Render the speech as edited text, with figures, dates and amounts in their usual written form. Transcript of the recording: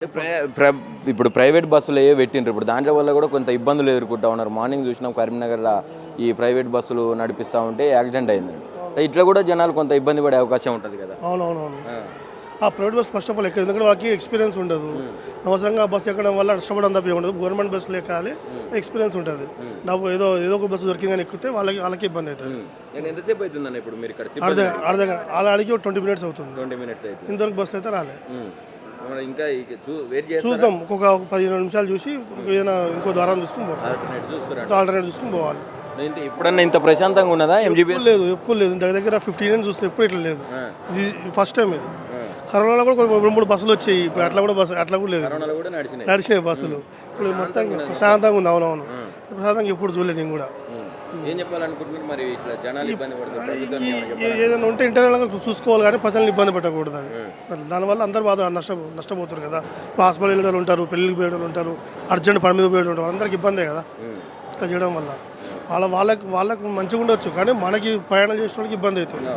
ఇప్పుడు ప్రైవేట్ బస్సులు ఏవో పెట్టిండ్రు. ఇప్పుడు దాంట్లో వల్ల కూడా కొంత ఇబ్బందులు ఎదుర్కొంటా ఉన్నారు. మార్నింగ్ చూసినాం కరీంనగర్లో ఈ ప్రైవేట్ బస్సులు నడిపిస్తూ ఉంటే యాక్సిడెంట్ అయింది. ఇట్లా కూడా జనాలు కొంత ఇబ్బంది పడే అవకాశం ఉంటుంది కదా. అవునవునవును. ఆ private bus first of all ఎక్కడ, ఎందుకంటే వాళ్ళకి ఎక్స్పీరియన్స్ ఉండదు. అనవసరంగా బస్సు ఎక్కడం వల్ల నష్టపడడం తప్ప ఉండదు. గవర్నమెంట్ బస్సులు ఎక్కాలి, ఎక్స్పీరియన్స్ ఉంటుంది. డబ్బు ఏదో ఒక బస్సు దొరికిందని ఎక్కితే వాళ్ళకి ఇబ్బంది అవుతుంది. నేను ఎంతసేపు అవుతుందన్న ఇప్పుడు మీరు ఇక్కడ అర్థం అలా అడిగి 20 minutes అవుతుంది. 20 minutes అవుతుంది. ఇంతవరకు బస్సు అయితే రాలే. ఇంకా వెయిట్ చేస్తాం, చూద్దాం. ఇంకొక 15 నిమిషాలు చూసి ఏదైనా ఇంకో ద్వారం చూసుకుని పోతాం. ఆల్టర్నేట్ చూసుకుని పోవాలి. ఇప్పుడన్నా ఇంత ప్రశాంతంగా ఉన్నదా ఎంజీబీ? లేదు, ఎప్పుడు లేదు. దగ్గర 15 years చూస్తే ఎప్పుడు ఇట్లా లేదు. ఇది ఫస్ట్ టైం ఇది. కరోనాలో కూడా 2-3 బస్సులు వచ్చాయి. ఇప్పుడు అట్లా కూడా లేదు. నడిచినాయి బస్సులు. ఇప్పుడు మొత్తం ప్రశాంతంగా ఉంది. అవునవును, ప్రశాంతంగా ఎప్పుడు చూడలేదు నేను కూడా. ఏం చెప్పాలనుకుంటున్నారు మరి? ఇట్లా జనాలు ఇబ్బంది పడుతుంది, ఏదైనా ఉంటే ఇంటర్నల్గా చూసుకోవాలి కానీ ప్రజలను ఇబ్బంది పెట్టకూడదు. అని దానివల్ల అందరూ బాగా నష్టపోతారు కదా. హాస్పిటల్ వెళ్ళే వాళ్ళు ఉంటారు, పెళ్ళికి పోయే వాళ్ళు ఉంటారు, అర్జెంట్ పని మీద పోయే ఉంటారు. అందరికి ఇబ్బందే కదా ఇట్లా చేయడం వల్ల. వాళ్ళకు మంచిగా ఉండొచ్చు కానీ మనకి ప్రయాణం చేసే వాళ్ళకి ఇబ్బంది అవుతుంది.